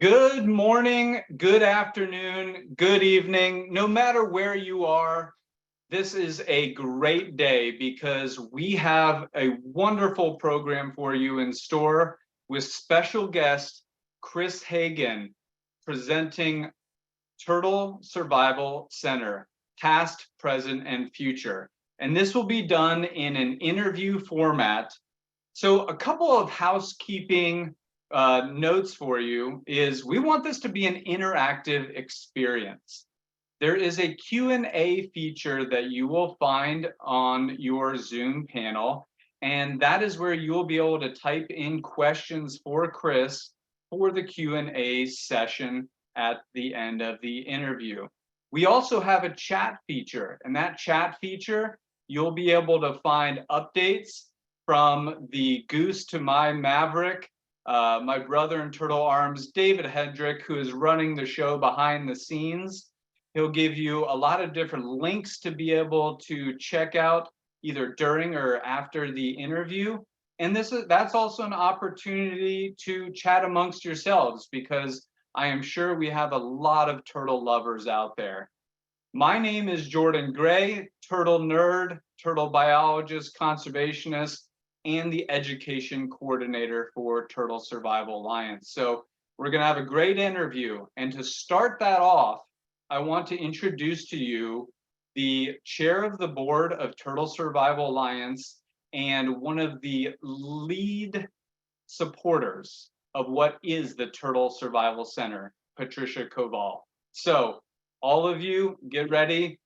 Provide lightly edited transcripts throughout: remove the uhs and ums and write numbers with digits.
Good morning, good afternoon, good evening. No matter where you are, this is a great day because we have a wonderful program for you in store with special guest Chris Hagin presenting Turtle Survival Center, past, present, and future. And this will be done in an interview format. So a couple of housekeeping notes for you is we want this to be an interactive experience. There is a Q&A feature that you will find on your Zoom panel, and that is where you will be able to type in questions for Chris for the Q&A session at the end of the interview. We also have a chat feature, and that chat feature, you'll be able to find updates from the Goose to my Maverick, my brother in Turtle Arms, David Hedrick, who is running the show behind the scenes. He'll give you a lot of different links to be able to check out either during or after the interview. And that's also an opportunity to chat amongst yourselves because I am sure we have a lot of turtle lovers out there. My name is Jordan Gray, turtle nerd, turtle biologist, conservationist, and the education coordinator for Turtle Survival Alliance. So we're going to have a great interview. And to start that off, I want to introduce to you the chair of the board of Turtle Survival Alliance and one of the lead supporters of what is the Turtle Survival Center, Patricia Koval. So all of you, get ready.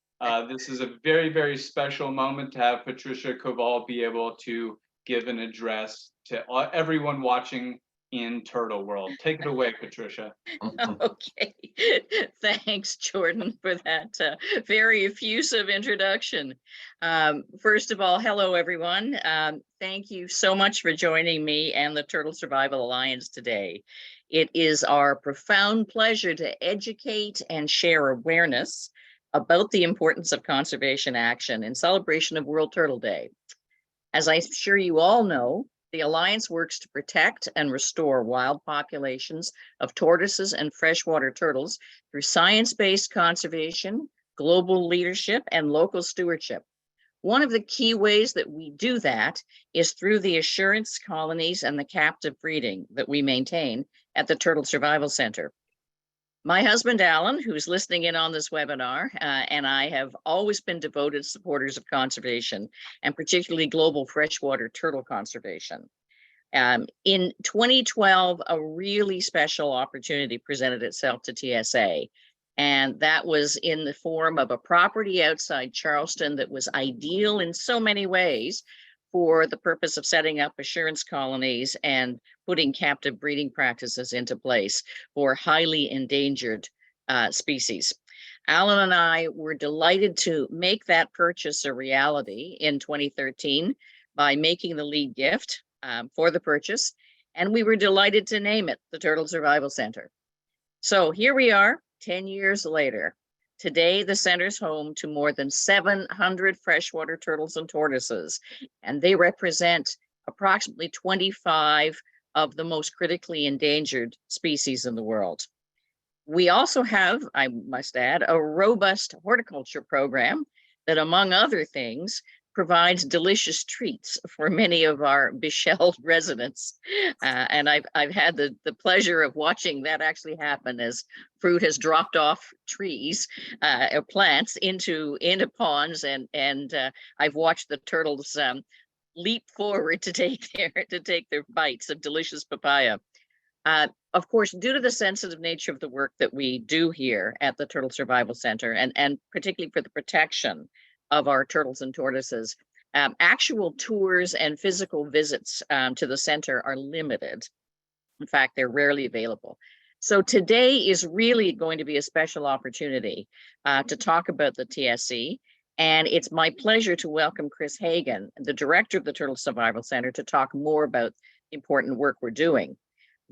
This is a very, very special moment to have Patricia Koval be able to give an address to everyone watching in Turtle World. Take it away, Patricia. Okay, thanks, Jordan, for that very effusive introduction. First of all, hello, everyone. Thank you so much for joining me and the Turtle Survival Alliance today. It is our profound pleasure to educate and share awareness about the importance of conservation action in celebration of World Turtle Day. As I'm sure you all know, the Alliance works to protect and restore wild populations of tortoises and freshwater turtles through science-based conservation, global leadership, and local stewardship. One of the key ways that we do that is through the assurance colonies and the captive breeding that we maintain at the Turtle Survival Center. My husband, Alan, who's listening in on this webinar, and I have always been devoted supporters of conservation, and particularly global freshwater turtle conservation. In 2012, a really special opportunity presented itself to TSA, and that was in the form of a property outside Charleston that was ideal in so many ways for the purpose of setting up assurance colonies and putting captive breeding practices into place for highly endangered species. Alan and I were delighted to make that purchase a reality in 2013 by making the lead gift for the purchase, and we were delighted to name it the Turtle Survival Center. So here we are, 10 years later. Today, the center's home to more than 700 freshwater turtles and tortoises, and they represent approximately 25 of the most critically endangered species in the world. We also have, I must add, a robust horticulture program that, among other things, provides delicious treats for many of our beshelled residents. And I've had the pleasure of watching that actually happen as fruit has dropped off trees or plants into ponds, and I've watched the turtles leap forward to take their bites of delicious papaya. Of course, due to the sensitive nature of the work that we do here at the Turtle Survival Center, and particularly for the protection of our turtles and tortoises, actual tours and physical visits to the center are limited. In fact, they're rarely available. So today is really going to be a special opportunity to talk about the TSC. And it's my pleasure to welcome Chris Hagin, the director of the Turtle Survival Center, to talk more about the important work we're doing.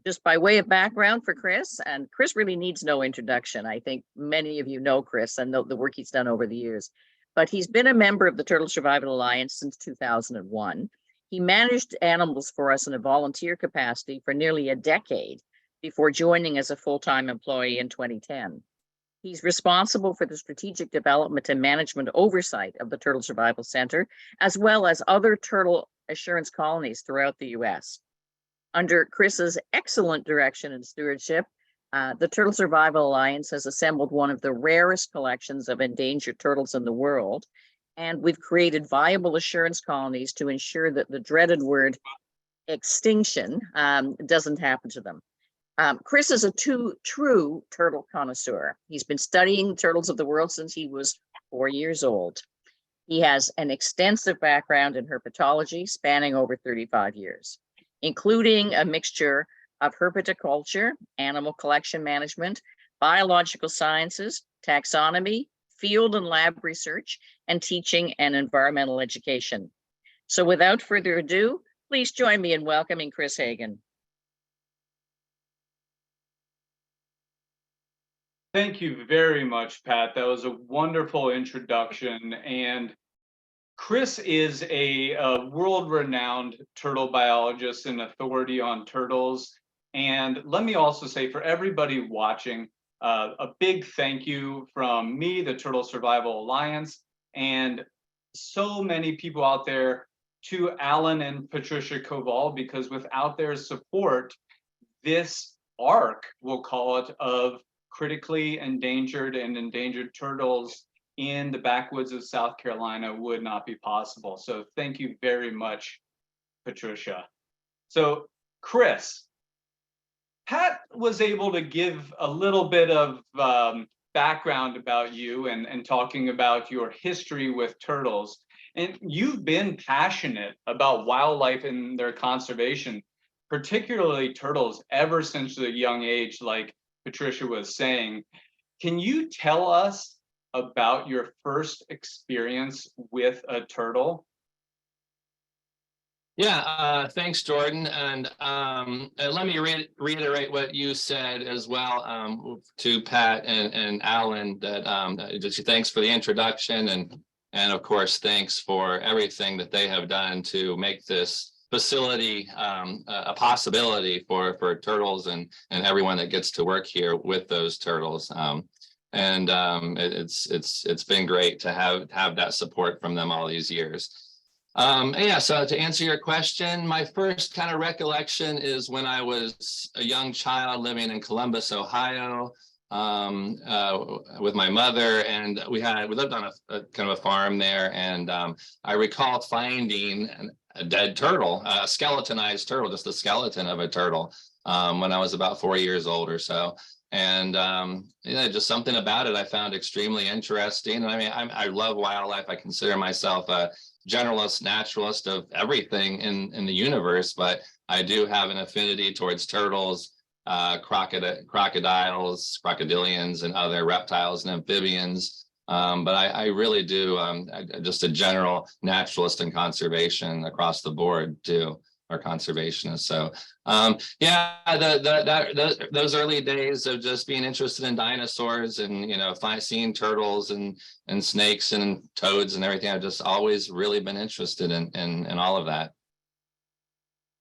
Just by way of background for Chris, and Chris really needs no introduction. I think many of you know Chris and know the work he's done over the years. But he's been a member of the Turtle Survival Alliance since 2001. He managed animals for us in a volunteer capacity for nearly a decade, before joining as a full-time employee in 2010. He's responsible for the strategic development and management oversight of the Turtle Survival Center, as well as other turtle assurance colonies throughout the U.S. Under Chris's excellent direction and stewardship, the Turtle Survival Alliance has assembled one of the rarest collections of endangered turtles in the world, and we've created viable assurance colonies to ensure that the dreaded word extinction doesn't happen to them. Chris is a true turtle connoisseur. He's been studying turtles of the world since he was 4 years old. He has an extensive background in herpetology spanning over 35 years, including a mixture of herpetoculture, animal collection management, biological sciences, taxonomy, field and lab research, and teaching and environmental education. So without further ado, please join me in welcoming Chris Hagin. Thank you very much, Pat. That was a wonderful introduction. And Chris is a world-renowned turtle biologist and authority on turtles. And let me also say, for everybody watching, a big thank you from me, the Turtle Survival Alliance, and so many people out there to Alan and Patricia Koval, because without their support, this arc, we'll call it, of critically endangered and endangered turtles in the backwoods of South Carolina would not be possible. So thank you very much, Patricia. So Chris, Pat was able to give a little bit of background about you and talking about your history with turtles. And you've been passionate about wildlife and their conservation, particularly turtles, ever since a young age, like Patricia was saying. Can you tell us about your first experience with a turtle? Yeah, thanks, Jordan. And let me reiterate what you said as well to Pat and Alan, that just thanks for the introduction, and of course, thanks for everything that they have done to make this facility a possibility for turtles and everyone that gets to work here with those turtles. It's been great to have that support from them all these years. Yeah, so to answer your question, my first kind of recollection is when I was a young child living in Columbus, Ohio, with my mother, and we lived on a kind of a farm there, and I recall finding a dead turtle, a skeletonized turtle, just the skeleton of a turtle, when I was about 4 years old or so. And just something about it I found extremely interesting. And I mean, I love wildlife. I consider myself a generalist, naturalist of everything in the universe, but I do have an affinity towards turtles, crocodiles, crocodilians, and other reptiles and amphibians. But I really do, just a general naturalist and conservation across the board too, or conservationist. So yeah, those early days of just being interested in dinosaurs and, seeing turtles and snakes and toads and everything, I've just always really been interested in all of that.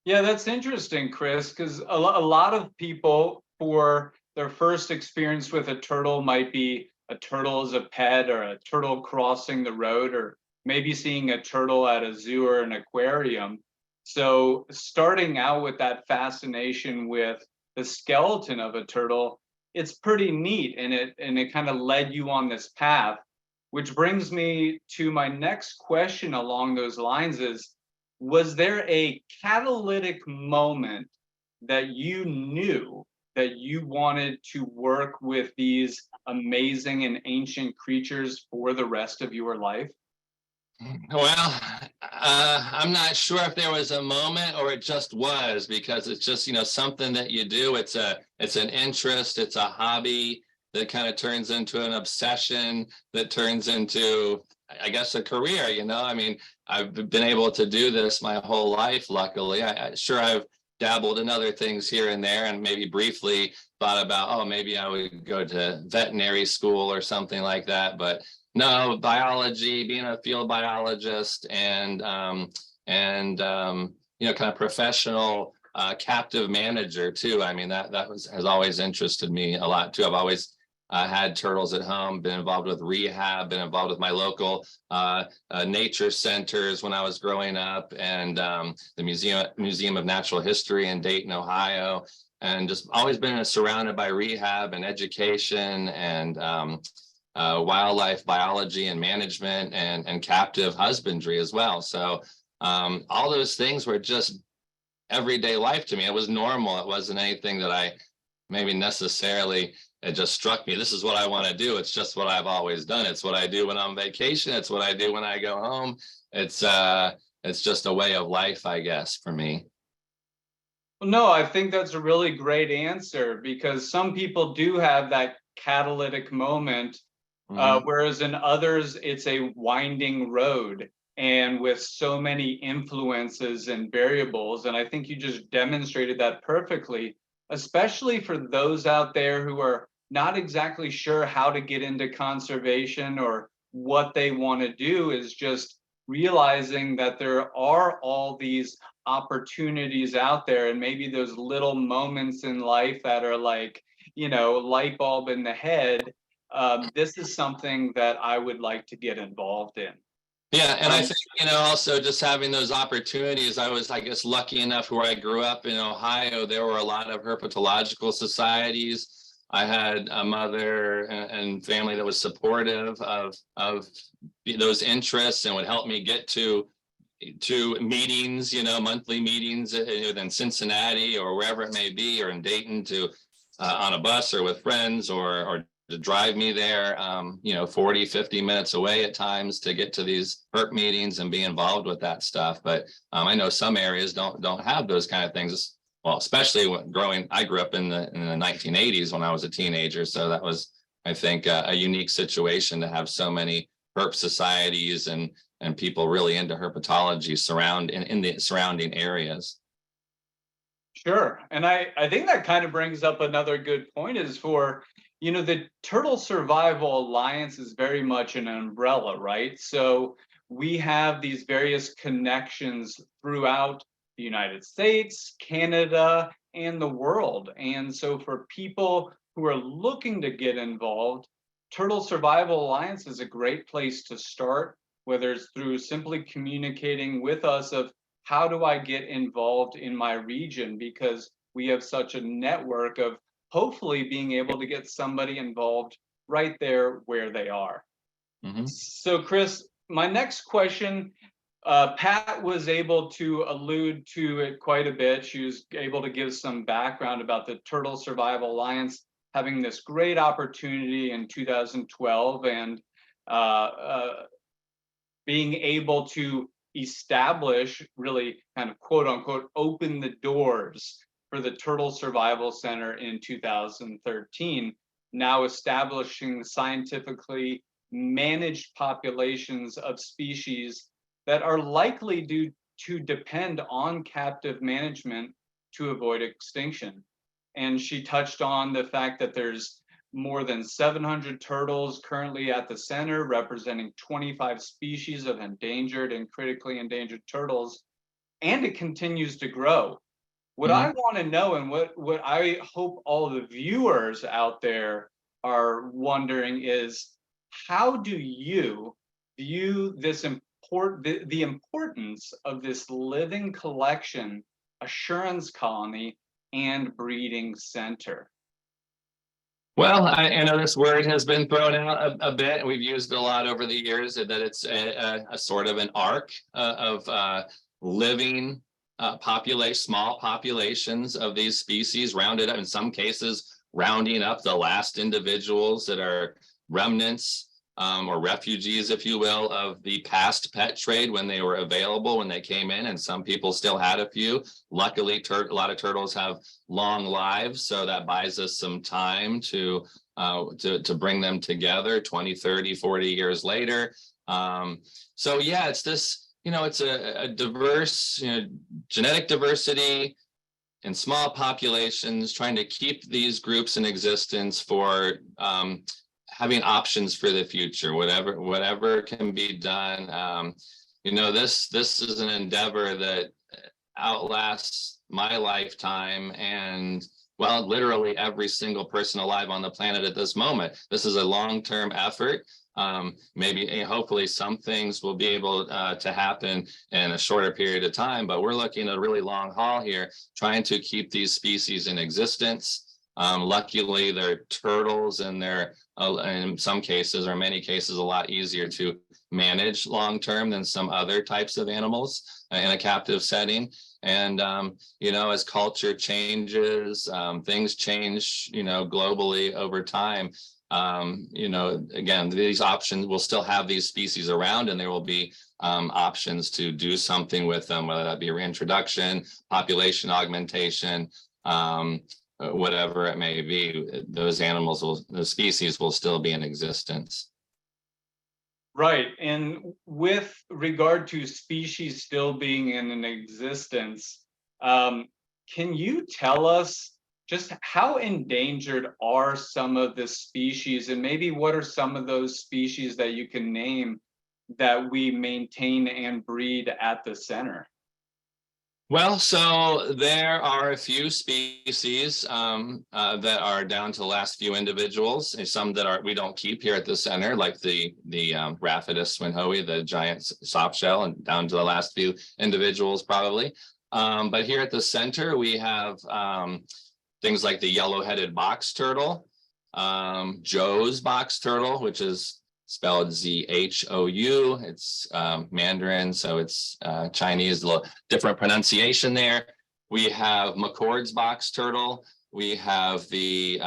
Yeah, that's interesting, Chris, because a lot of people, for their first experience with a turtle, might be a turtle as a pet, or a turtle crossing the road, or maybe seeing a turtle at a zoo or an aquarium. So starting out with that fascination with the skeleton of a turtle, it's pretty neat, and it kind of led you on this path, which brings me to my next question along those lines is, was there a catalytic moment that you knew that you wanted to work with these amazing and ancient creatures for the rest of your life? Well, I'm not sure if there was a moment or it just was, because it's just, something that you do. It's an interest, it's a hobby that kind of turns into an obsession, that turns into, I guess, a career. I mean, I've been able to do this my whole life, luckily. I've dabbled in other things here and there, and maybe briefly thought about, oh, maybe I would go to veterinary school or something like that. But no, biology, being a field biologist and kind of professional captive manager too. I mean, that has always interested me a lot too. I've always had turtles at home, been involved with rehab, been involved with my local nature centers when I was growing up, and the Museum of Natural History in Dayton, Ohio, and just always been surrounded by rehab and education and wildlife biology and management and captive husbandry as well. So all those things were just everyday life to me. It was normal. It wasn't anything that I maybe necessarily, it just struck me, this is what I want to do. It's just what I've always done. It's what I do when I'm on vacation. It's what I do when I go home. It's just a way of life, I guess, for me. Well, no, I think that's a really great answer, because some people do have that catalytic moment, whereas in others, it's a winding road and with so many influences and variables. And I think you just demonstrated that perfectly, especially for those out there who are not exactly sure how to get into conservation or what they want to do, is just realizing that there are all these opportunities out there, and maybe those little moments in life that are like, light bulb in the head. This is something that I would like to get involved in. Yeah, and I think, also just having those opportunities, I was, I guess, lucky enough where I grew up in Ohio, there were a lot of herpetological societies. I had a mother and family that was supportive of those interests and would help me get to meetings, monthly meetings in Cincinnati or wherever it may be, or in Dayton, to on a bus or with friends, or to drive me there, 40, 50 minutes away at times to get to these herp meetings and be involved with that stuff. But I know some areas don't have those kind of things. Well, especially I grew up in the 1980s when I was a teenager. So that was, I think, a unique situation to have so many herp societies and people really into herpetology in the surrounding areas. Sure. And I think that kind of brings up another good point, is for, the Turtle Survival Alliance is very much an umbrella, right? So we have these various connections throughout the United States, Canada, and the world. And so for people who are looking to get involved, Turtle Survival Alliance is a great place to start, whether it's through simply communicating with us of, how do I get involved in my region? Because we have such a network of hopefully being able to get somebody involved right there where they are. So Chris, my next question, Pat was able to allude to it quite a bit. She was able to give some background about the Turtle Survival Alliance having this great opportunity in 2012, and being able to establish, really kind of quote unquote, open the doors for the Turtle Survival Center in 2013, now establishing scientifically managed populations of species that are likely to depend on captive management to avoid extinction. And she touched on the fact that there's more than 700 turtles currently at the center, representing 25 species of endangered and critically endangered turtles, and it continues to grow. What I want to know, and what I hope all the viewers out there are wondering, is how do you view this the importance of this living collection, assurance colony, and breeding center? Well, I know this word has been thrown out a bit, and we've used it a lot over the years, that it's a sort of an arc of living small populations of these species, rounded up, in some cases, rounding up the last individuals that are remnants or refugees, if you will, of the past pet trade when they were available, when they came in, and some people still had a few. Luckily, a lot of turtles have long lives, so that buys us some time to bring them together 20, 30, 40 years later. So yeah, it's this, it's a diverse, genetic diversity in small populations, trying to keep these groups in existence for having options for the future, whatever can be done. This is an endeavor that outlasts my lifetime, and well, literally every single person alive on the planet at this moment. This is a long-term effort. Maybe hopefully some things will be able to happen in a shorter period of time, but we're looking at a really long haul here, trying to keep these species in existence. Luckily, they're turtles, and they're in some cases, or many cases, a lot easier to manage long-term than some other types of animals in a captive setting. And, as culture changes, things change, globally over time. Again, these options will still have these species around, and there will be options to do something with them, whether that be reintroduction, population augmentation, whatever it may be. The species will still be in existence. Right. And with regard to species still being in an existence, can you tell us just how endangered are some of the species, and maybe what are some of those species that you can name that we maintain and breed at the center? Well, so there are a few species that are down to the last few individuals, and some that we don't keep here at the center, like the Rhapidus swinhoe, the giant softshell, and down to the last few individuals probably. But here at the center, we have things like the yellow-headed box turtle, Joe's box turtle, which is spelled Z-H-O-U. It's Mandarin, so it's Chinese, a little different pronunciation there. We have McCord's box turtle. We have the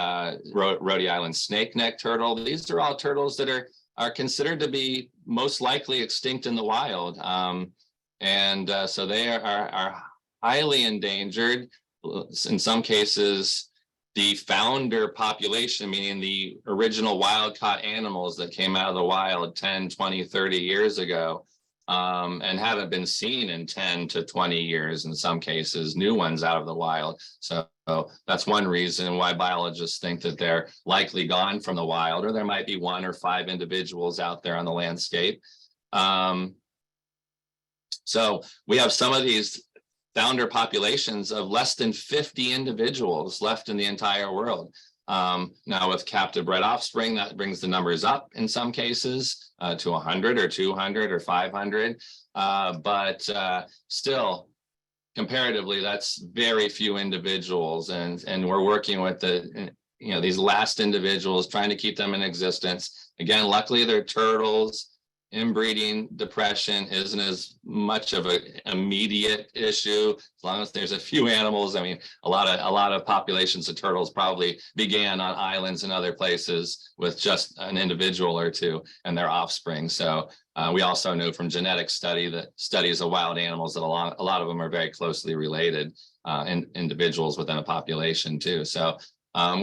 Rhode Island snake neck turtle. These are all turtles that are considered to be most likely extinct in the wild. So they are highly endangered. In some cases, the founder population, meaning the original wild-caught animals that came out of the wild 10, 20, 30 years ago, and haven't been seen in 10 to 20 years, in some cases, new ones out of the wild. So that's one reason why biologists think that they're likely gone from the wild, or there might be 1 or 5 individuals out there on the landscape. So we have some of these founder populations of less than 50 individuals left in the entire world. Now with captive bred offspring, that brings the numbers up in some cases to 100 or 200 or 500. But still, comparatively, that's very few individuals. And we're working with these last individuals, trying to keep them in existence. Again, luckily they're turtles. Inbreeding depression isn't as much of an immediate issue as long as there's a few animals. I mean, a lot of populations of turtles probably began on islands and other places with just an individual or two and their offspring. So we also know from genetic studies of wild animals that a lot of them are very closely related individuals within a population too. So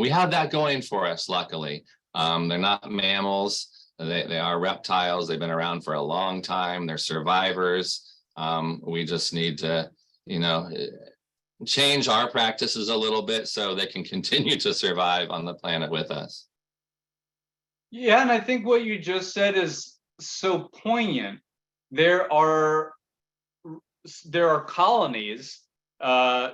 we have that going for us, luckily. They're not mammals. They are reptiles. They've been around for a long time. They're survivors. We just need to, change our practices a little bit so they can continue to survive on the planet with us. Yeah, and I think what you just said is so poignant. There are colonies.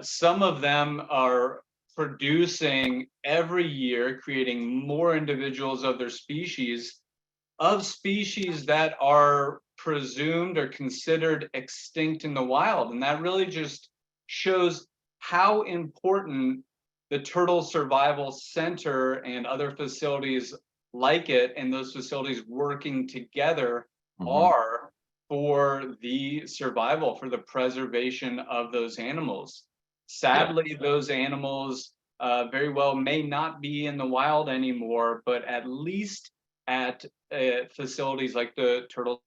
Some of them are producing every year, creating more individuals of their species, that are presumed or considered extinct in the wild. And that really just shows how important the Turtle Survival Center and other facilities like it, and those facilities working together, are for the survival, for the preservation of those animals. Sadly, those animals very well may not be in the wild anymore, but at least at facilities like the Turtle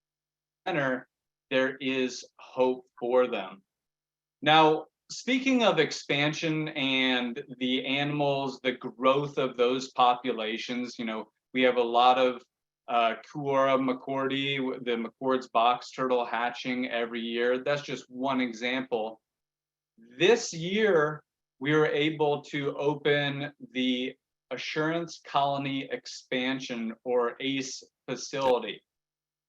Center, there is hope for them. Now, speaking of expansion and the animals, the growth of those populations, we have a lot of Kuora McCordy, the McCord's box turtle, hatching every year. That's just one example. This year, we were able to open the Assurance Colony Expansion, or ACE, facility.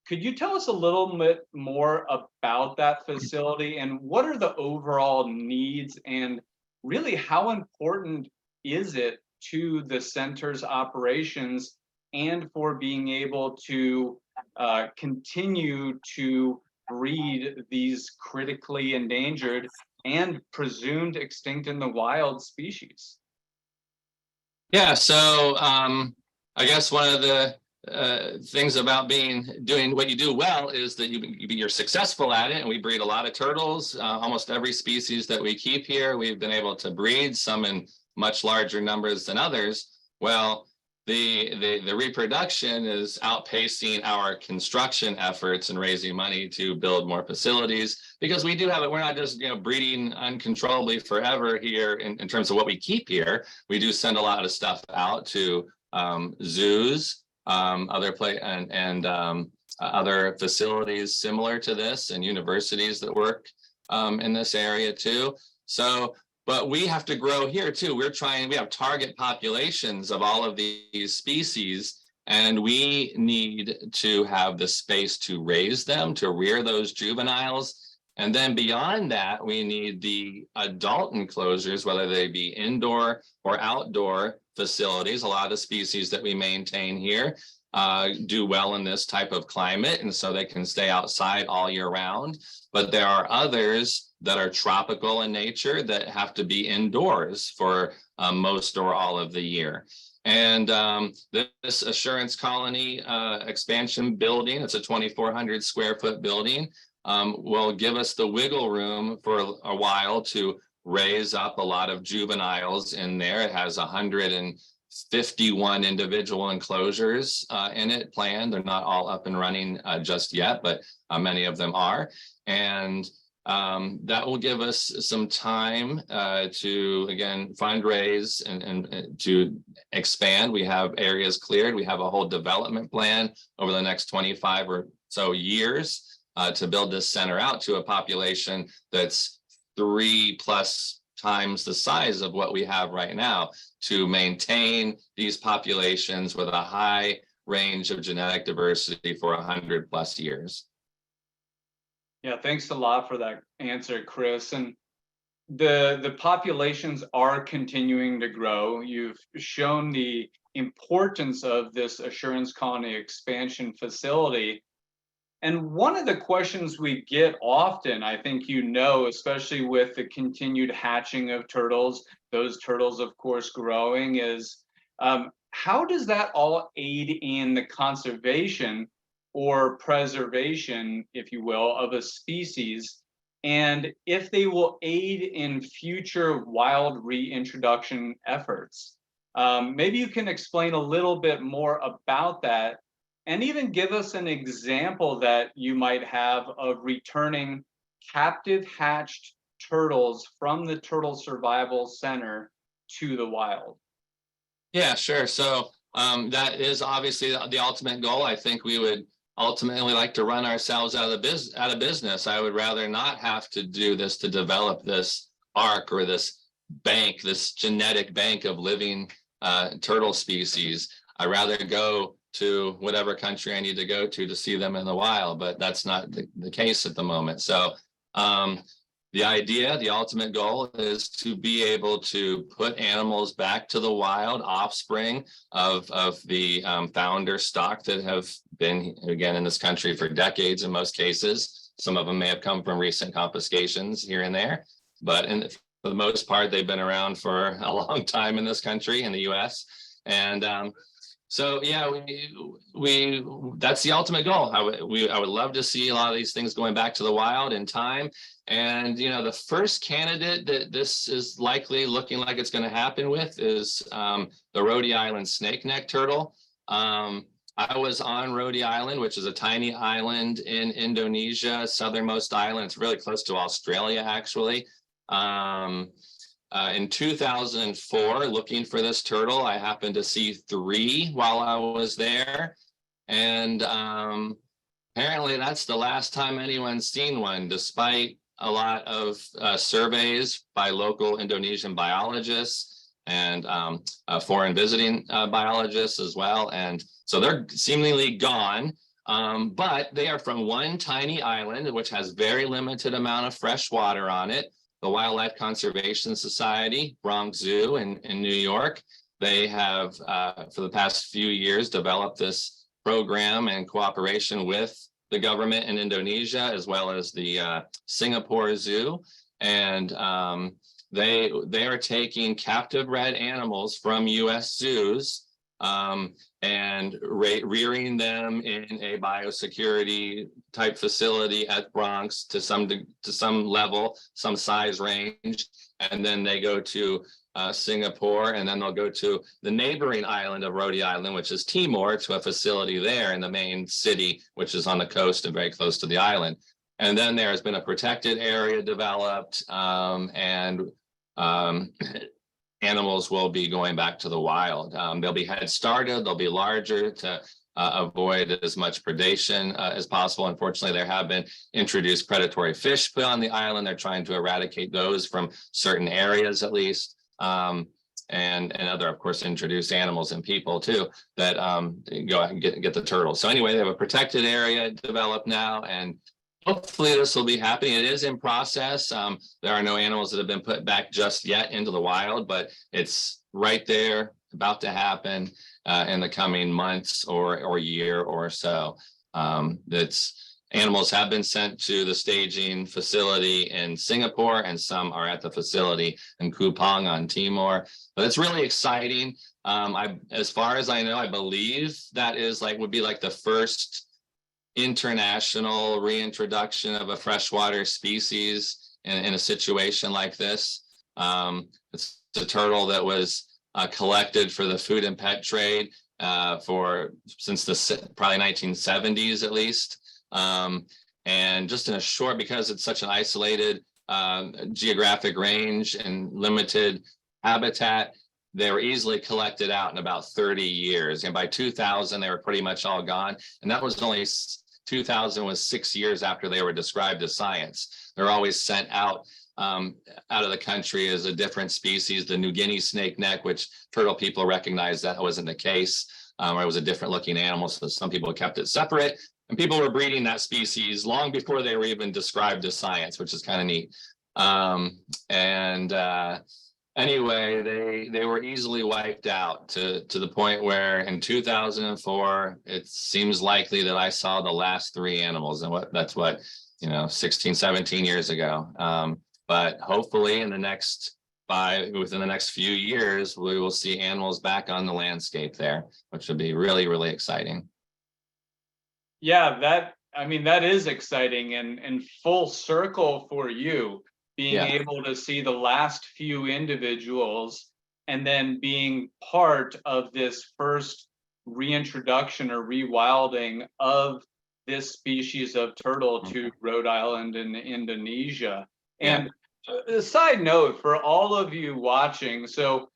Could you tell us a little bit more about that facility and what are the overall needs, and really how important is it to the center's operations and for being able to continue to breed these critically endangered and presumed extinct in the wild species? Yeah, so I guess one of the things about doing what you do well is that you're successful at it, and we breed a lot of turtles. Almost every species that we keep here, we've been able to breed, some in much larger numbers than others. Well, the reproduction is outpacing our construction efforts and raising money to build more facilities, because we do have it. We're not just breeding uncontrollably forever here in terms of what we keep here. We do send a lot of stuff out to zoos, other facilities similar to this, and universities that work in this area too. So, but we have to grow here too. We have target populations of all of these species, and we need to have the space to raise them, to rear those juveniles. And then beyond that, we need the adult enclosures, whether they be indoor or outdoor facilities. A lot of the species that we maintain here do well in this type of climate, and so they can stay outside all year round. But there are others that are tropical in nature that have to be indoors for most or all of the year. And this Assurance Colony expansion building, it's a 2,400 square foot building, will give us the wiggle room for a while to raise up a lot of juveniles in there. It has 151 individual enclosures in it planned. They're not all up and running just yet, but many of them are. And that will give us some time to, again, fundraise and to expand. We have areas cleared. We have a whole development plan over the next 25 or so years to build this center out to a population that's 3+ times the size of what we have right now, to maintain these populations with a high range of genetic diversity for 100+ years. Yeah, thanks a lot for that answer, Chris. And the populations are continuing to grow. You've shown the importance of this Assurance Colony expansion facility. And one of the questions we get often, I think especially with the continued hatching of turtles, those turtles, of course, growing, is how does that all aid in the conservation or preservation, if you will, of a species, and if they will aid in future wild reintroduction efforts? Maybe you can explain a little bit more about that, and even give us an example that you might have of returning captive hatched turtles from the Turtle Survival Center to the wild. Yeah, sure. So that is obviously the ultimate goal. I think we would ultimately like to run ourselves out of business. I would rather not have to do this to develop this ark or this bank, this genetic bank of living turtle species. I'd rather go to whatever country I need to go to see them in the wild, but that's not the case at the moment. So the ultimate goal is to be able to put animals back to the wild, offspring of the founder stock that have been, again, in this country for decades in most cases. Some of them may have come from recent confiscations here and there, but for the most part, they've been around for a long time in this country, in the US. And so, yeah, we that's the ultimate goal. I would love to see a lot of these things going back to the wild in time. And, the first candidate that this is likely looking like it's going to happen with is the Rhode Island snakeneck turtle. I was on Rhode Island, which is a tiny island in Indonesia, southernmost island. It's really close to Australia, actually. In 2004, looking for this turtle, I happened to see 3 while I was there. And apparently that's the last time anyone's seen one, despite a lot of surveys by local Indonesian biologists and foreign visiting biologists as well. And so they're seemingly gone. But they are from one tiny island, which has very limited amount of fresh water on it. The Wildlife Conservation Society, Bronx Zoo in New York, they have, for the past few years, developed this program in cooperation with the government in Indonesia, as well as the Singapore Zoo. And they are taking captive bred animals from US zoos and rearing them in a biosecurity type facility at Bronx to some level, some size range. And then they go to Singapore, and then they'll go to the neighboring island of Rhode Island, which is Timor, to a facility there in the main city, which is on the coast and very close to the island. And then there has been a protected area developed, and animals will be going back to the wild. They'll be head started, they'll be larger to avoid as much predation as possible. Unfortunately, there have been introduced predatory fish put on the island. They're trying to eradicate those from certain areas at least. And other, of course, introduced animals and people too that go out and get the turtles. So anyway, they have a protected area developed now, and hopefully this will be happening. It is in process. There are no animals that have been put back just yet into the wild, but it's right there, about to happen in the coming months or year or so. Animals have been sent to the staging facility in Singapore, and some are at the facility in Kupang on Timor. But it's really exciting. As far as I know, I believe that would be like the first international reintroduction of a freshwater species in a situation like this. It's a turtle that was collected for the food and pet trade since probably 1970s at least. And just in a short, because it's such an isolated geographic range and limited habitat, they were easily collected out in about 30 years. And by 2000, they were pretty much all gone. And that was only 2000 was 6 years after they were described as science. They're always sent out of the country as a different species. The New Guinea snake neck, which turtle people recognize that wasn't the case, or it was a different looking animal. So some people kept it separate. And people were breeding that species long before they were even described as science, which is kind of neat. Anyway, they were easily wiped out to the point where in 2004, it seems likely that I saw the last 3 animals, and that's 16, 17 years ago. But hopefully within the next few years, we will see animals back on the landscape there, which would be really, really exciting. Yeah, that is exciting and full circle for you, being able to see the last few individuals and then being part of this first reintroduction or rewilding of this species of turtle to Rhode Island and Indonesia. And a side note for all of you watching, so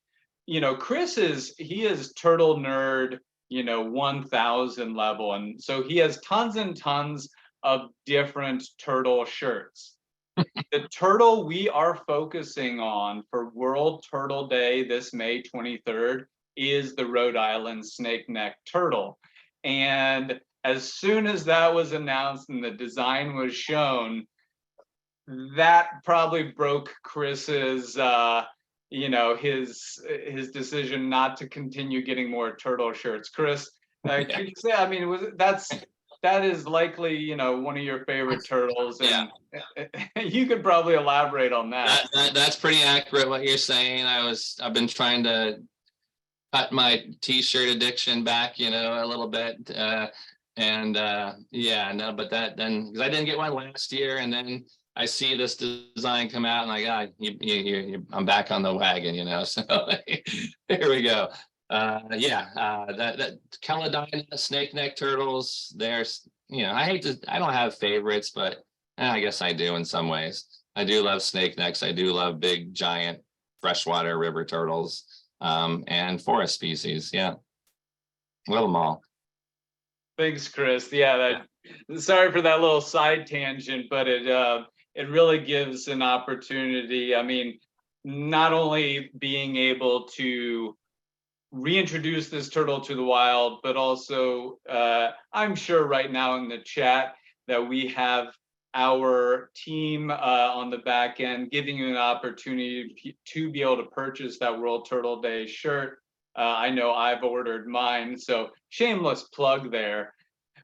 Chris is turtle nerd 1000 level, and so he has tons and tons of different turtle shirts. The turtle we are focusing on for World Turtle Day this May 23rd is the Rhode Island snake neck turtle. And as soon as that was announced and the design was shown, that probably broke Chris's his decision not to continue getting more turtle shirts. Chris, could you say, that is likely, one of your favorite turtles, and you could probably elaborate on that. That's pretty accurate what you're saying. I've been trying to cut my t-shirt addiction back, a little bit. But that then, because I didn't get one last year, and then I see this design come out, and I'm back on the wagon, so here we go. That Caledina snake neck turtles, there's, I don't have favorites, but I guess I do in some ways. I do love snake necks. I do love big, giant freshwater river turtles, and forest species. Yeah. Love them all. Thanks, Chris. Sorry for that little side tangent, but it really gives an opportunity. Not only being able to reintroduce this turtle to the wild, but also I'm sure right now in the chat that we have our team on the back end giving you an opportunity to be able to purchase that World Turtle Day shirt. I know I've ordered mine, so shameless plug there.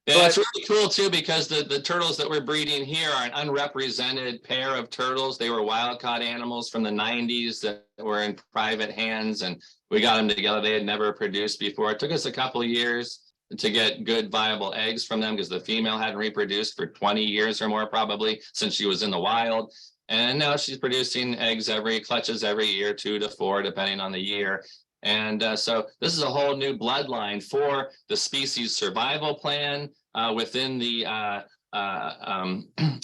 Yeah, it's really cool too, because the turtles that we're breeding here are an unrepresented pair of turtles. They were wild caught animals from the 90s that were in private hands, and we got them together. They had never produced before. It took us a couple of years to get good viable eggs from them, because the female hadn't reproduced for 20 years or more, probably since she was in the wild. And now she's producing eggs clutches every year, 2 to 4, depending on the year. And so this is a whole new bloodline for the species survival plan within the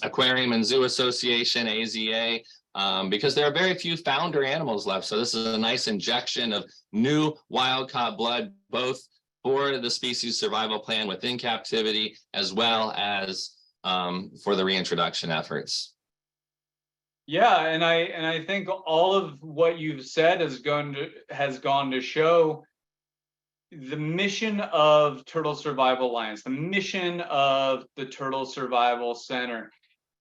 Aquarium and Zoo Association, AZA, because there are very few founder animals left. So this is a nice injection of new wild-caught blood, both for the species survival plan within captivity, as well as for the reintroduction efforts. Yeah, and I think all of what you've said has gone to show the mission of Turtle Survival Alliance, the mission of the Turtle Survival Center,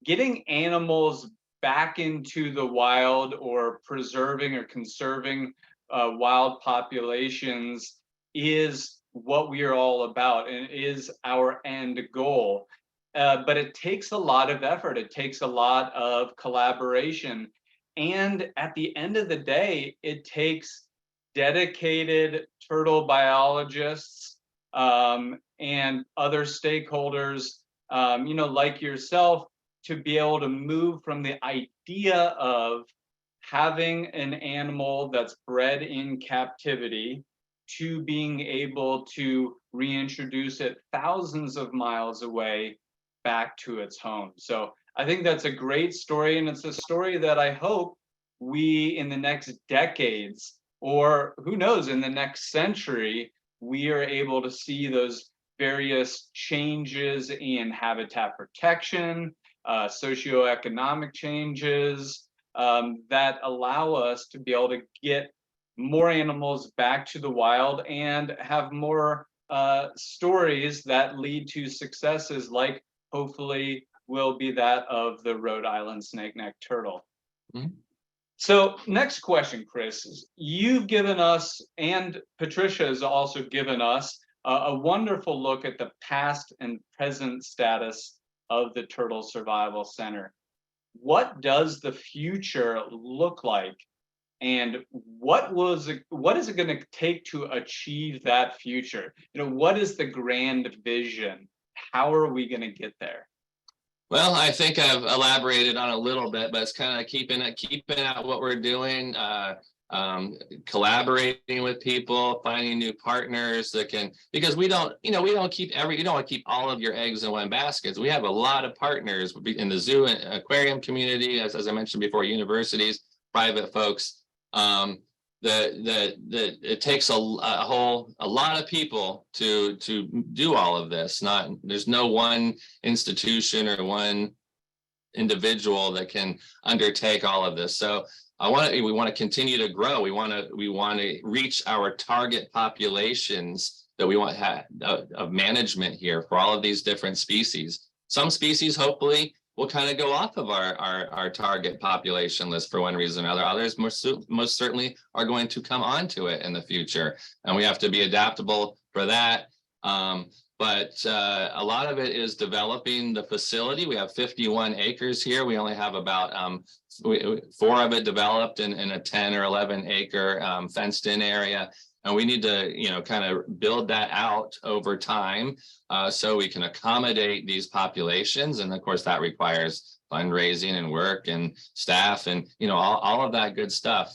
getting animals back into the wild or preserving or conserving wild populations is what we are all about and is our end goal. But it takes a lot of effort. It takes a lot of collaboration. And at the end of the day, it takes dedicated turtle biologists and other stakeholders, like yourself, to be able to move from the idea of having an animal that's bred in captivity to being able to reintroduce it thousands of miles away back to its home. So I think that's a great story, and it's a story that I hope we in the next decades, or who knows, in the next century, we are able to see those various changes in habitat protection, socioeconomic changes that allow us to be able to get more animals back to the wild and have more stories that lead to successes like hopefully will be that of the Rhode Island snakeneck turtle. Mm-hmm. So next question, Chris, you've given us, and Patricia has also given us a wonderful look at the past and present status of the Turtle Survival Center. What does the future look like? And what is it going to take to achieve that future? What is the grand vision? How are we going to get there? Well, I think I've elaborated on a little bit, but it's kind of keeping at what we're doing, collaborating with people, finding new partners that can, because we don't want to keep all of your eggs in one basket. We have a lot of partners in the zoo and aquarium community, as I mentioned before, universities, private folks. That it takes a lot of people to do all of this. There's no one institution or one individual that can undertake all of this. So we want to continue to grow. We want to reach our target populations that we want of management here for all of these different species. Some species hopefully will kind of go off of our target population list for one reason or another. Others most certainly are going to come onto it in the future, and we have to be adaptable for that. But a lot of it is developing the facility. We have 51 acres here. We only have about 4 of it developed in a 10 or 11 acre fenced in area. And we need to, kind of build that out over time so we can accommodate these populations. And of course, that requires fundraising and work and staff and, all of that good stuff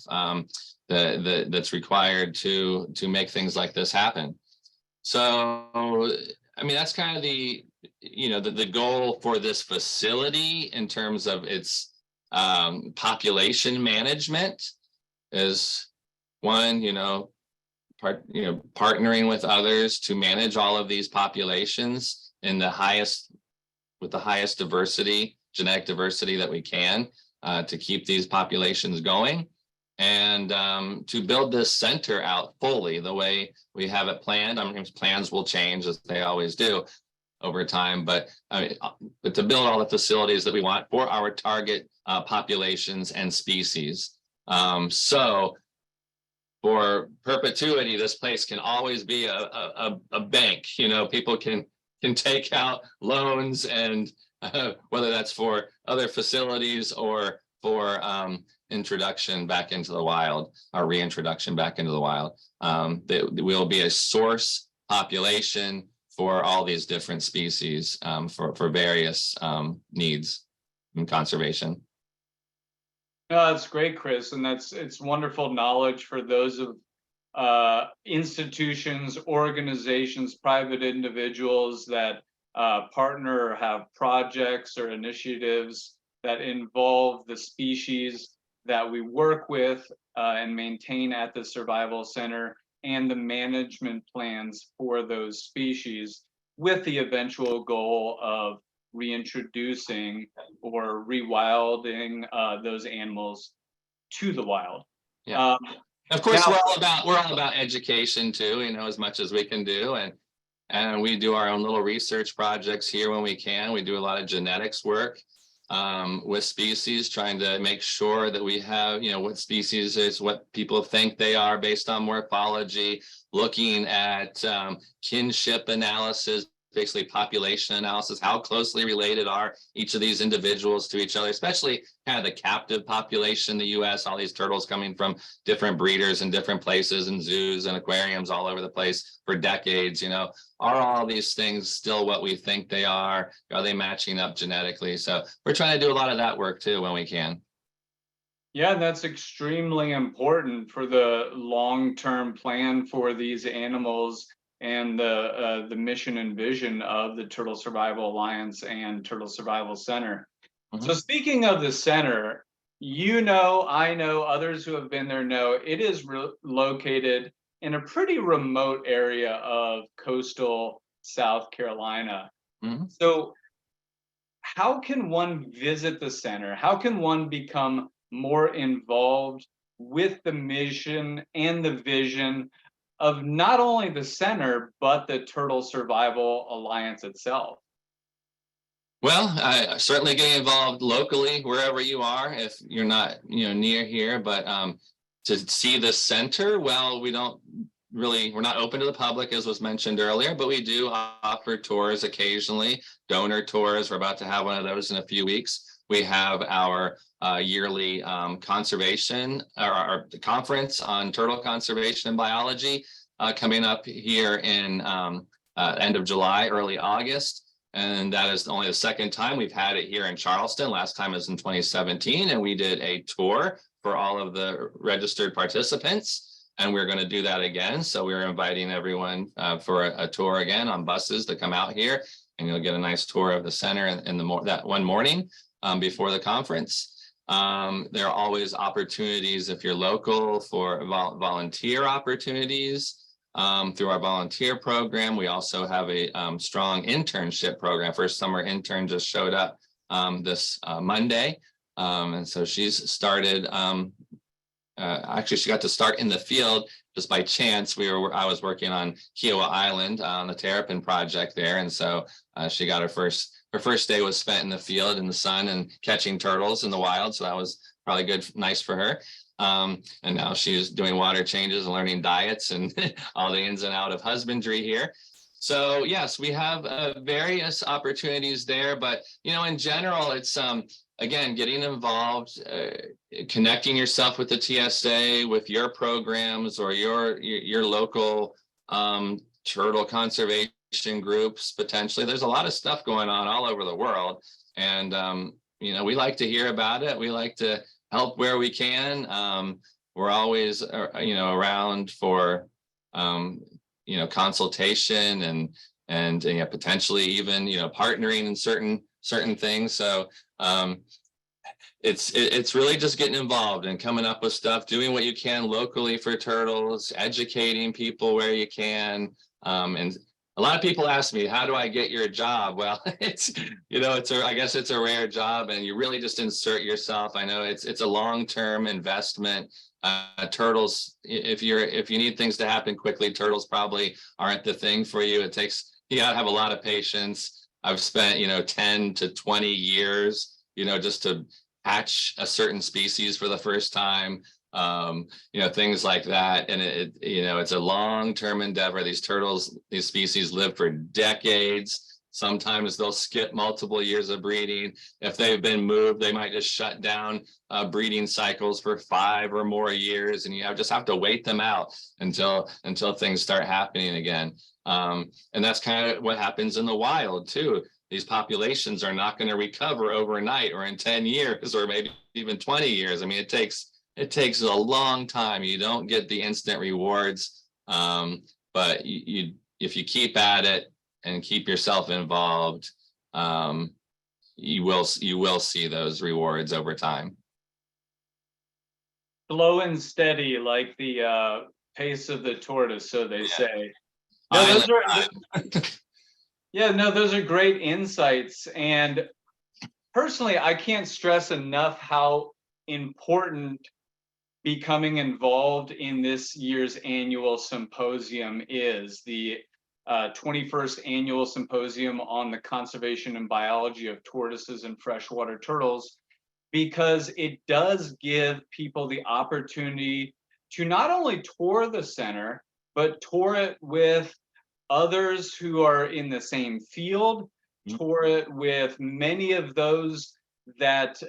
that's required to make things like this happen. So, that's kind of the goal for this facility in terms of its population management is one, partnering with others to manage all of these populations with the highest genetic diversity that we can to keep these populations going. and to build this center out fully the way we have it planned. I mean, plans will change as they always do over time, but to build all the facilities that we want for our target populations and species. So for perpetuity, this place can always be a bank. You know, people can take out loans, and whether that's for other facilities or for introduction back into the wild, or reintroduction back into the wild. That will be a source population for all these different species for various needs in conservation. No, that's great, Chris, and it's wonderful knowledge for those of institutions, organizations, private individuals that partner or have projects or initiatives that involve the species that we work with and maintain at the Survival Center, and the management plans for those species, with the eventual goal of reintroducing or rewilding those animals to the wild. Yeah. Of course, now, we're all about education too, you know, as much as we can do, and we do our own little research projects here when we can. We do a lot of genetics work with species, trying to make sure that we have, you know, what species is what people think they are based on morphology, looking at kinship analysis, basically population analysis, how closely related are each of these individuals to each other, especially kind of the captive population in the US, all these turtles coming from different breeders in different places and zoos and aquariums all over the place for decades. You know, are all these things still what we think they are? Are they matching up genetically? So we're trying to do a lot of that work too when we can. yeah, that's extremely important for the long-term plan for these animals and the mission and vision of the Turtle Survival Alliance and Turtle Survival Center. Mhm. So speaking of the center, you know, I know, others who have been there know, it is located in a pretty remote area of coastal South Carolina. Mhm. So how can one visit the center? How can one become more involved with the mission and the vision of not only the center, but the Turtle Survival Alliance itself? Well, certainly getting involved locally wherever you are, if you're not, you know, near here. But to see the center, well, we're not open to the public, as was mentioned earlier, but we do offer tours occasionally, donor tours. We're about to have one of those in a few weeks. We have our yearly conservation, or our conference on turtle conservation and biology coming up here in end of July, early August. And that is only the second time we've had it here in Charleston. Last time was in 2017, and we did a tour for all of the registered participants, and we're going to do that again. So we're inviting everyone for a tour again on buses to come out here, and you'll get a nice tour of the center in that one morning before the conference. There are always opportunities, if you're local, for volunteer opportunities. Through our volunteer program. We also have a strong internship program. First summer intern just showed up this Monday. And so she's started, actually she got to start in the field just by chance. I was working on Kiowa Island on the Terrapin project there. And so she got her first day was spent in the field in the sun and catching turtles in the wild. So that was probably nice for her. And now she's doing water changes and learning diets and all the ins and out of husbandry here. So yes, we have various opportunities there, but you know, in general, it's again, getting involved, connecting yourself with the TSA, with your programs or your local turtle conservation groups potentially. There's a lot of stuff going on all over the world, and you know, we like to hear about it. We like to help where we can. We're always, you know, around for, you know, consultation and you know, potentially even, you know, partnering in certain things. So it's really just getting involved and coming up with stuff, doing what you can locally for turtles, educating people where you can. And a lot of people ask me, how do I get your job? Well, it's, you know, I guess it's a rare job, and you really just insert yourself. I know it's a long-term investment Turtles, if you need things to happen quickly, turtles probably aren't the thing for you. You gotta have a lot of patience. I've spent, 10 to 20 years, just to hatch a certain species for the first time, things like that. And it's a long-term endeavor. These species live for decades. Sometimes they'll skip multiple years of breeding. If they've been moved, they might just shut down breeding cycles for 5 or more years, and you just have to wait them out until things start happening again. And that's kind of what happens in the wild too. These populations are not going to recover overnight or in 10 years or maybe even 20 years. I mean, it takes a long time. You don't get the instant rewards, but if you keep at it and keep yourself involved, you will see those rewards over time. Slow and steady, like the pace of the tortoise, so they say. No, those are great insights. And personally, I can't stress enough how important becoming involved in this year's annual symposium is. The 21st Annual Symposium on the Conservation and Biology of Tortoises and Freshwater Turtles, because it does give people the opportunity to not only tour the center, but tour it with others who are in the same field, tour it with many of those that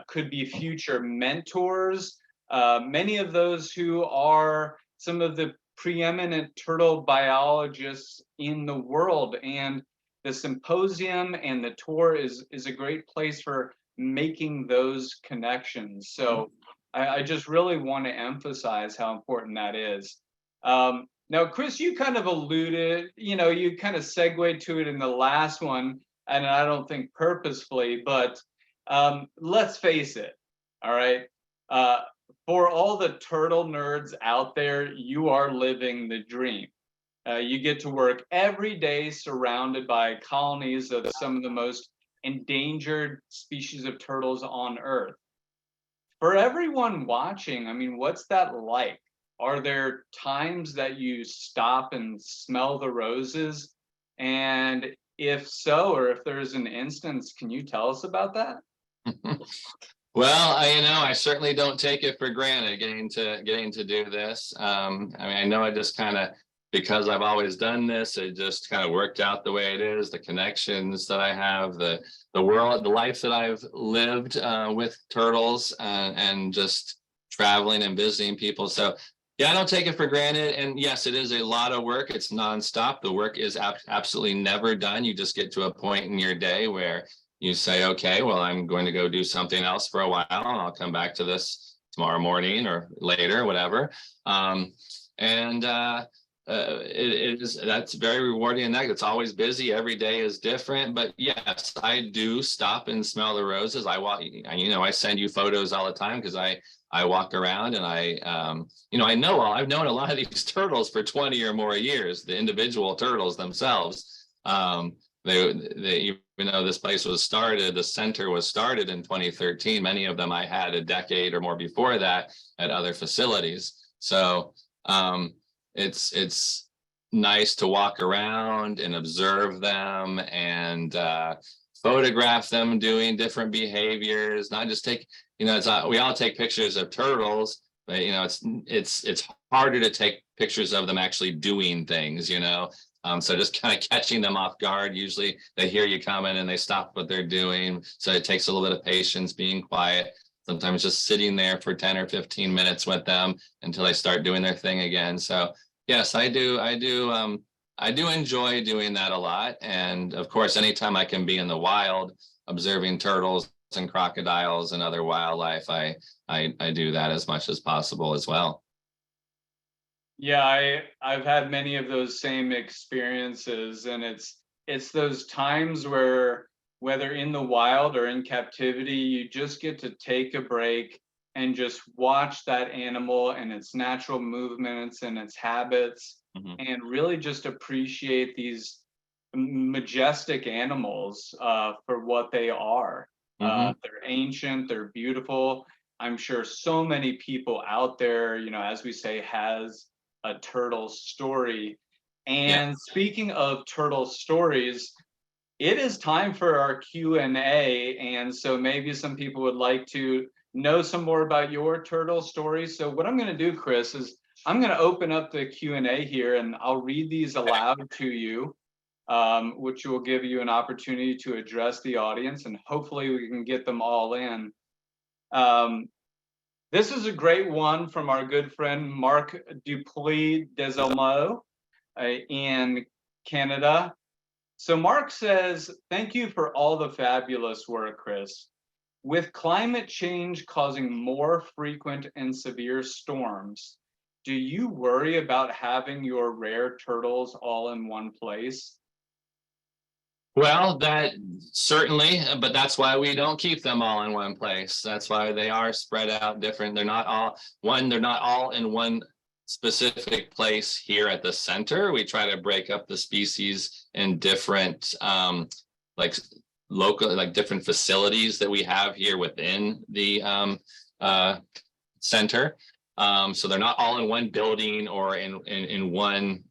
could be future mentors, many of those who are some of the preeminent turtle biologists in the world. And the symposium and the tour is a great place for making those connections. So I just really want to emphasize how important that is. Now, Chris, you kind of alluded, you kind of segued to it in the last one, and I don't think purposefully, but let's face it, all right? For all the turtle nerds out there, you are living the dream. You get to work every day surrounded by colonies of some of the most endangered species of turtles on Earth. For everyone watching, I mean, what's that like? Are there times that you stop and smell the roses? And if so, or if there's an instance, can you tell us about that? Well, I certainly don't take it for granted getting to do this. I mean, I know I just kind of, because I've always done this, it just kind of worked out the way it is. The connections that I have, the world, the life that I've lived with turtles, and just traveling and visiting people. So yeah, I don't take it for granted. And yes, it is a lot of work. It's nonstop. The work is absolutely never done. You just get to a point in your day where you say, okay, well, I'm going to go do something else for a while, and I'll come back to this tomorrow morning or later, whatever. That's very rewarding, and it's always busy. Every day is different, but yes, I do stop and smell the roses. I walk, I send you photos all the time because I walk around, and I've known a lot of these turtles for 20 or more years, the individual turtles themselves. They even though this place was started, the center was started in 2013. Many of them I had a decade or more before that at other facilities. So it's nice to walk around and observe them and photograph them doing different behaviors. Not just take, we all take pictures of turtles, but it's harder to take pictures of them actually doing things. So just kind of catching them off guard. Usually they hear you coming and they stop what they're doing. So it takes a little bit of patience, being quiet, sometimes just sitting there for 10 or 15 minutes with them until they start doing their thing again. So yes, I do enjoy doing that a lot. And of course, anytime I can be in the wild, observing turtles and crocodiles and other wildlife, I do that as much as possible as well. Yeah, I've had many of those same experiences, and it's those times where, whether in the wild or in captivity, you just get to take a break and just watch that animal and its natural movements and its habits, and really just appreciate these majestic animals for what they are. They're ancient, they're beautiful, I'm sure so many people out there, as we say, has a turtle story. And speaking of turtle stories, it is time for our Q&A. And so maybe some people would like to know some more about your turtle story. So what I'm going to do, Chris, is I'm going to open up the Q&A here and I'll read these aloud to you, which will give you an opportunity to address the audience, and hopefully we can get them all in. This is a great one from our good friend Marc Dupuis Desalmo in Canada. So Mark says, thank you for all the fabulous work, Chris. With climate change causing more frequent and severe storms, do you worry about having your rare turtles all in one place? Well, that certainly, but that's why we don't keep them all in one place. That's why they are spread out different. They're not all in one specific place here at the center. We try to break up the species in different different facilities that we have here within the center. So they're not all in one building or in one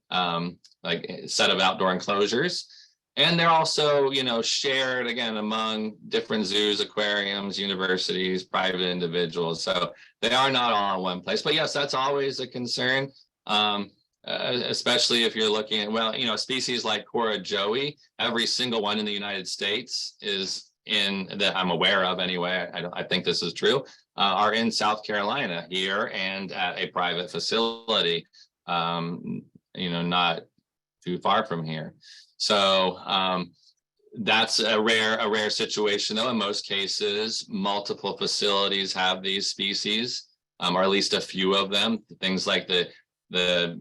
set of outdoor enclosures. And they're also, shared again among different zoos, aquariums, universities, private individuals. So they are not all in one place. But yes, that's always a concern, especially if you're looking at, species like Cora joey. Every single one in the United States is that I'm aware of anyway. I think this is true. Are in South Carolina here and at a private facility, not too far from here. So that's a rare situation, though. In most cases, multiple facilities have these species, or at least a few of them. Things like the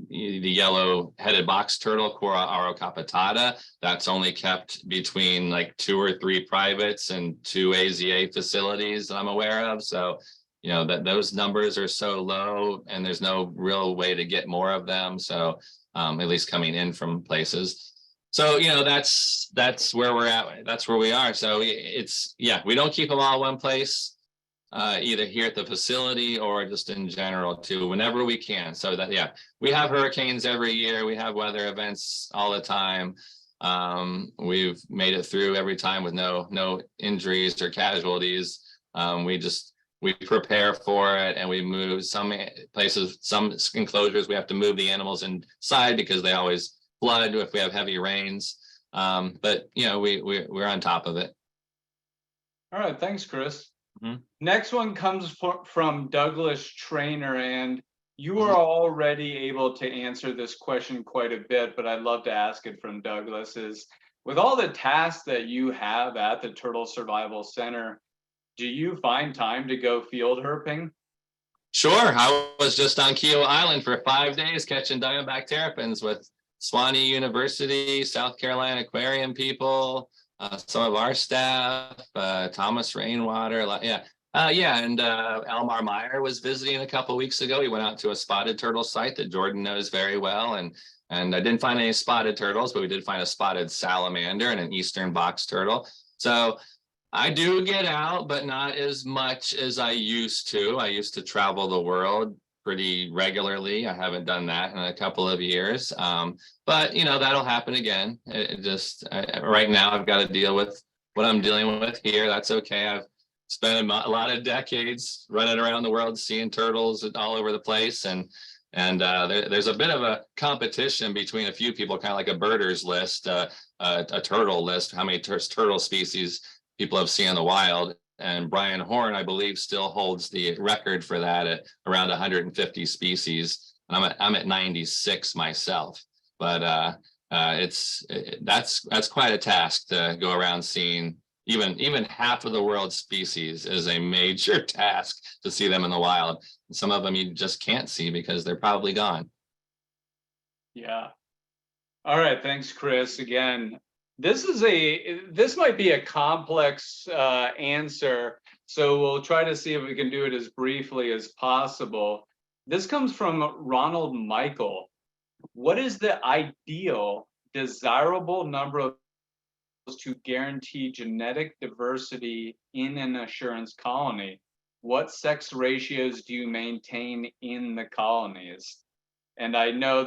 yellow-headed box turtle, Cora aurocapitata, that's only kept between like 2 or 3 privates and 2 AZA facilities that I'm aware of. So, that those numbers are so low, and there's no real way to get more of them. So, at least coming in from places. So, that's where we're at. That's where we are. So we don't keep them all in one place, either here at the facility or just in general too, whenever we can. So we have hurricanes every year. We have weather events all the time. We've made it through every time with no injuries or casualties. We prepare for it, and we move some places, some enclosures. We have to move the animals inside because they always flood if we have heavy rains. But we're on top of it. All right, thanks, Chris. Mm-hmm. Next one comes from Douglas Trainer, and you are already able to answer this question quite a bit, but I'd love to ask it from Douglas. Is with all the tasks that you have at the Turtle Survival Center, do you find time to go field herping? Sure. I was just on Keo Island for 5 days catching diamondback terrapins with Swanee University, South Carolina aquarium people, some of our staff, Thomas Rainwater. And Elmar Meyer was visiting a couple of weeks ago. He went out to a spotted turtle site that Jordan knows very well. And I didn't find any spotted turtles, but we did find a spotted salamander and an eastern box turtle. So I do get out, but not as much as I used to. I used to travel the world pretty regularly. I haven't done that in a couple of years. But that'll happen again. Right now I've got to deal with what I'm dealing with here. That's okay. I've spent a lot of decades running around the world, seeing turtles all over the place. And there's a bit of a competition between a few people, kind of like a birders list, a turtle list, how many turtle species people have seen in the wild. And Brian Horn, I believe, still holds the record for that at around 150 species. And I'm at 96 myself. But that's quite a task to go around seeing even half of the world's species is a major task to see them in the wild. And some of them you just can't see because they're probably gone. Yeah. All right. Thanks, Chris. Again, this might be a complex answer, so we'll try to see if we can do it as briefly as possible. This comes from Ronald Michael. What is the ideal, desirable number of to guarantee genetic diversity in an assurance colony? what sex ratios do you maintain in the colonies? And I know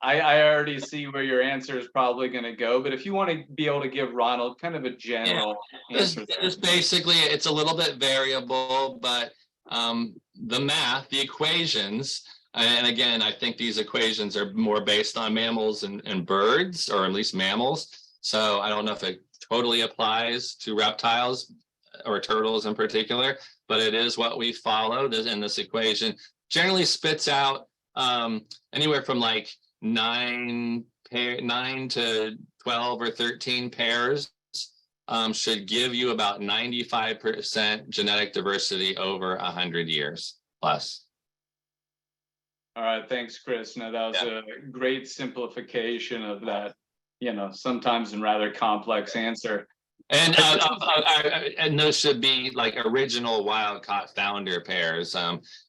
I already see where your answer is probably going to go, but if you want to be able to give Ronald kind of a general answer there. Just basically, it's a little bit variable, but the math, the equations, and again, I think these equations are more based on mammals and birds, or at least mammals. So I don't know if it totally applies to reptiles or turtles in particular, but it is what we follow in this equation. Generally spits out anywhere from like 9 to 12 or 13 pairs should give you about 95% genetic diversity over 100 years plus. All right, thanks, Chris. No, that was a great simplification of that, sometimes in rather complex answer. And those should be like original wild caught founder pairs,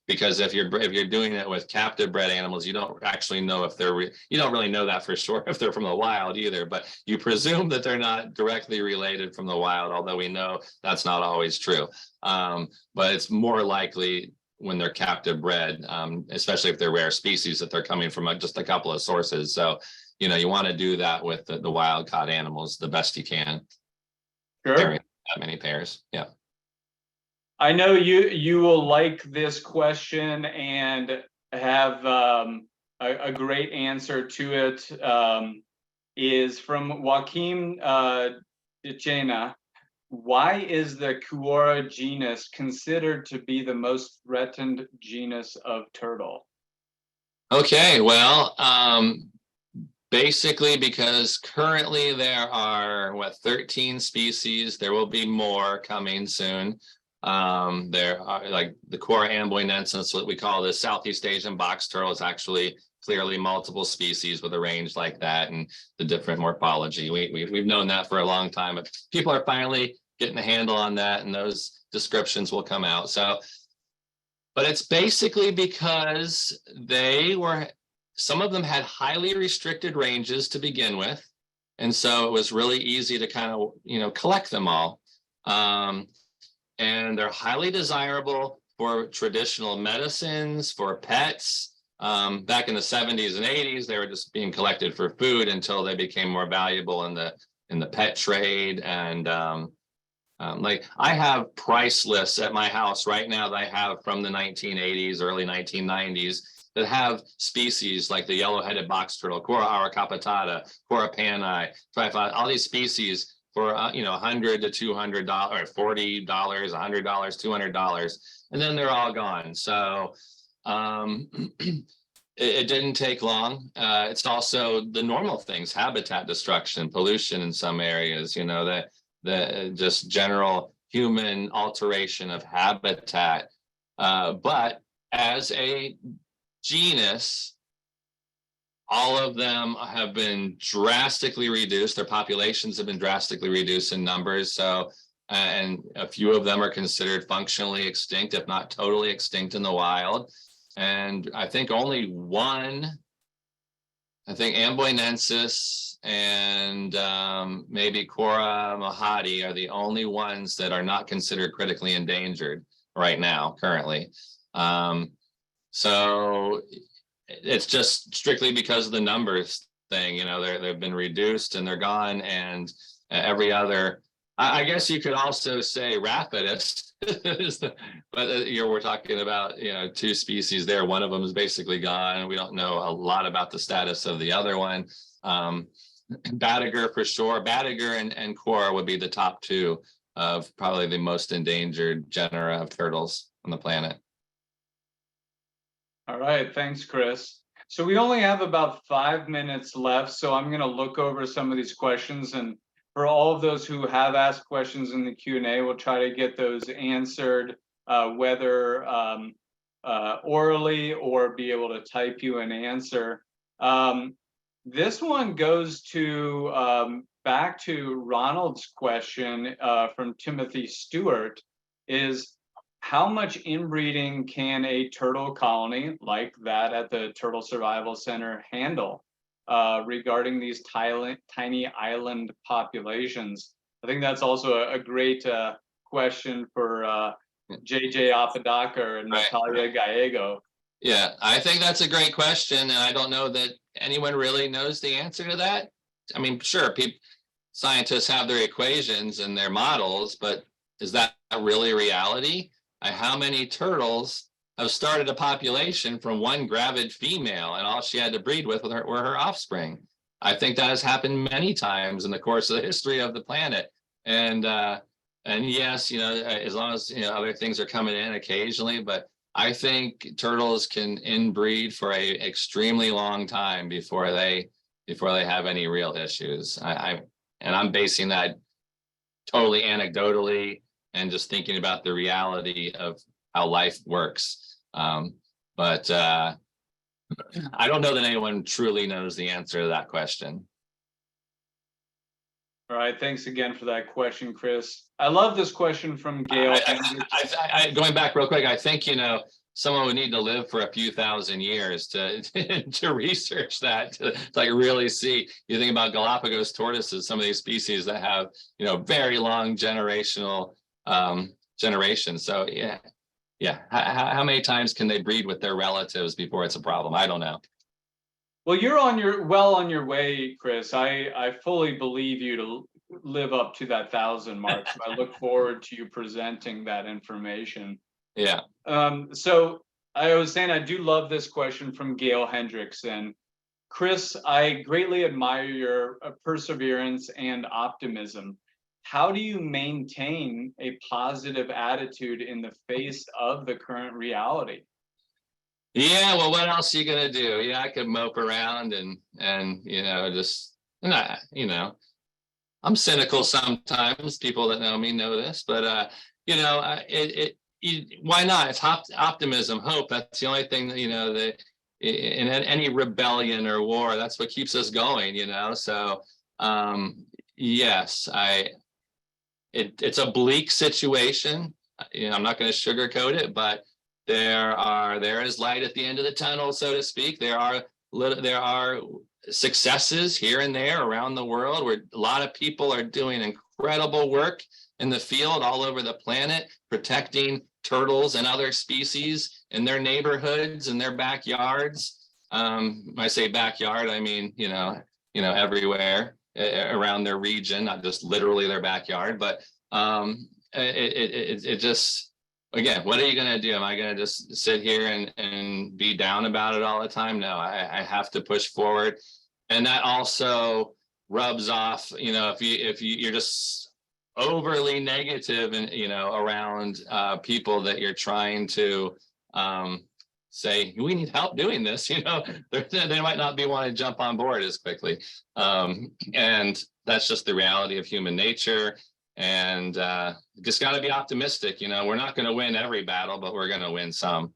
because if you're doing it with captive bred animals, you don't actually know if you don't really know that for sure if they're from the wild either, but you presume that they're not directly related from the wild, although we know that's not always true. But it's more likely when they're captive bred, especially if they're rare species, that they're coming from just a couple of sources. So you want to do that with the wild caught animals the best you can. Sure. That many pairs. Yeah. I know you will like this question and have a great answer to it. Is from Joaquim Dichena. Why is the Kuora genus considered to be the most threatened genus of turtle? Okay, well, basically because currently there are 13 species. There will be more coming soon. There are like the Kuora amboinensis, what we call the Southeast Asian box turtle, is actually clearly multiple species with a range like that, and the different morphology. We've known that for a long time, but people are finally getting a handle on that, and those descriptions will come out. So, but it's basically because some of them had highly restricted ranges to begin with. And so it was really easy to kind of, collect them all. And they're highly desirable for traditional medicines, for pets. Back in the 70s and 80s, they were just being collected for food until they became more valuable in the pet trade. And like I have price lists at my house right now that I have from the 1980s, early 1990s, that have species like the yellow-headed box turtle, Kuora auricapitata, Kuora pani, all these species for $100 to $200, or $40, $100, $200, and then they're all gone. So it didn't take long. It's also the normal things: habitat destruction, pollution in some areas. The just general human alteration of habitat. But as a genus, all of them have been drastically reduced. Their populations have been drastically reduced in numbers. So, and a few of them are considered functionally extinct, if not totally extinct in the wild. And I think only one, amboinensis and maybe Kuora mahadi are the only ones that are not considered critically endangered right now, currently. So it's just strictly because of the numbers thing. They've been reduced and they're gone, and every other, I guess you could also say rapidus, but we're talking about, two species there. One of them is basically gone. We don't know a lot about the status of the other one. Badager for sure. Badager and Kuora would be the top two of probably the most endangered genera of turtles on the planet. All right, thanks, Chris. So we only have about 5 minutes left, so I'm going to look over some of these questions, and for all of those who have asked questions in the Q&A, we'll try to get those answered, whether orally or be able to type you an answer. This one goes to back to Ronald's question from Timothy Stewart, is how much inbreeding can a turtle colony like that at the Turtle Survival Center handle regarding these tiny island populations? I think that's also a great question for JJ Apodaca and Right. Natalia Gallego? Yeah, I think that's a great question, and I don't know that anyone really knows the answer to that. I mean, sure, scientists have their equations and their models, but is that really reality? How many turtles have started a population from one gravid female, and all she had to breed with were her offspring? I think that has happened many times in the course of the history of the planet. And yes, as long as other things are coming in occasionally, but I think turtles can inbreed for a extremely long time before they have any real issues. I'm basing that totally anecdotally and just thinking about the reality of how life works. But I don't know that anyone truly knows the answer to that question. All right, thanks again for that question, Chris. I love this question from Gail. Going back real quick, I think someone would need to live for a few thousand years to to research that, to like really see. You think about Galapagos tortoises, some of these species that have very long generations. So yeah. How many times can they breed with their relatives before it's a problem? I don't know. Well, you're on your way, Chris. I fully believe you to live up to that 1,000 mark. So I look forward to you presenting that information. Yeah. So I was saying I do love this question from Gail Hendrickson. Chris, I greatly admire your perseverance and optimism. How do you maintain a positive attitude in the face of the current reality? Yeah, well, what else are you gonna do? Yeah, I could mope around and just I'm cynical sometimes. People that know me know this, but why not? It's optimism, hope. That's the only thing that that in any rebellion or war, that's what keeps us going. So yes, it's a bleak situation. I'm not going to sugarcoat it, but there is light at the end of the tunnel, so to speak. There are successes here and there around the world where a lot of people are doing incredible work in the field all over the planet, protecting turtles and other species in their neighborhoods and their backyards. When I say backyard, I mean everywhere around their region, not just literally their backyard, but it just. Again, what are you going to do? Am I going to just sit here and be down about it all the time? No, I have to push forward. And that also rubs off, if you're just overly negative and, around people that you're trying to say, we need help doing this, they might not be wanting to jump on board as quickly. And that's just the reality of human nature. And just got to be optimistic. We're not going to win every battle, but we're going to win some.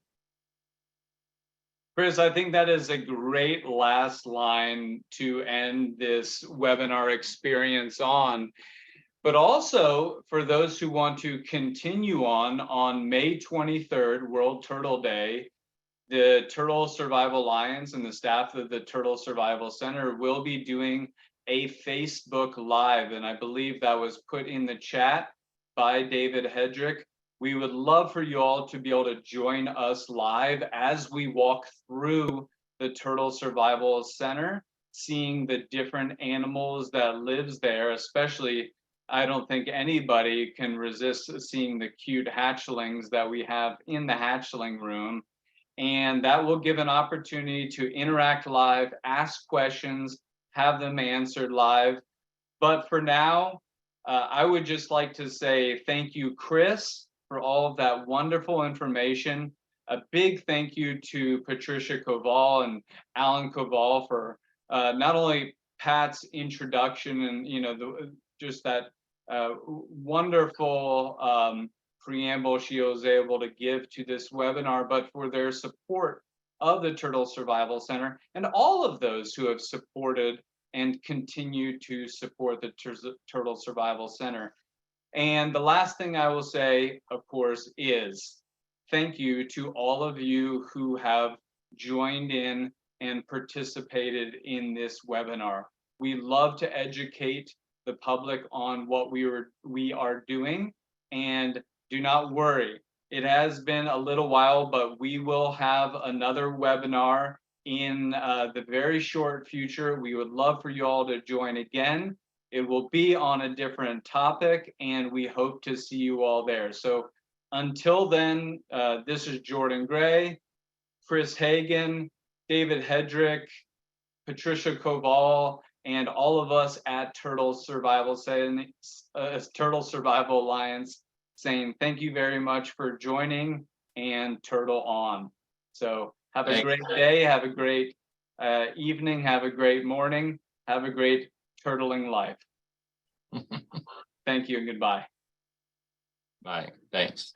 Chris, I think that is a great last line to end this webinar experience on. But also, for those who want to continue on May 23rd, World Turtle Day, the Turtle Survival Alliance and the staff of the Turtle Survival Center will be doing a Facebook Live, and I believe that was put in the chat by David Hedrick. We would love for you all to be able to join us live as we walk through the Turtle Survival Center, seeing the different animals that lives there. Especially, I don't think anybody can resist seeing the cute hatchlings that we have in the hatchling room. And that will give an opportunity to interact live, ask questions, have them answered live. But for now, I would just like to say thank you, Chris, for all of that wonderful information. A big thank you to Patricia Koval and Alan Koval for not only Pat's introduction and just that wonderful preamble she was able to give to this webinar, but for their support of the Turtle Survival Center and all of those who have supported and continue to support the Turtle Survival Center. And the last thing I will say, of course, is thank you to all of you who have joined in and participated in this webinar. We love to educate the public on what we are doing, and do not worry. It has been a little while, but we will have another webinar in the very short future. We would love for you all to join again. It will be on a different topic, and we hope to see you all there. So until then, this is Jordan Gray, Chris Hagin, David Hedrick, Patricia Koval, and all of us at Turtle Survival Alliance saying thank you very much for joining, and turtle on. So have a great day, have a great evening, have a great morning, have a great turtling life. Thank you and goodbye. Bye. Thanks.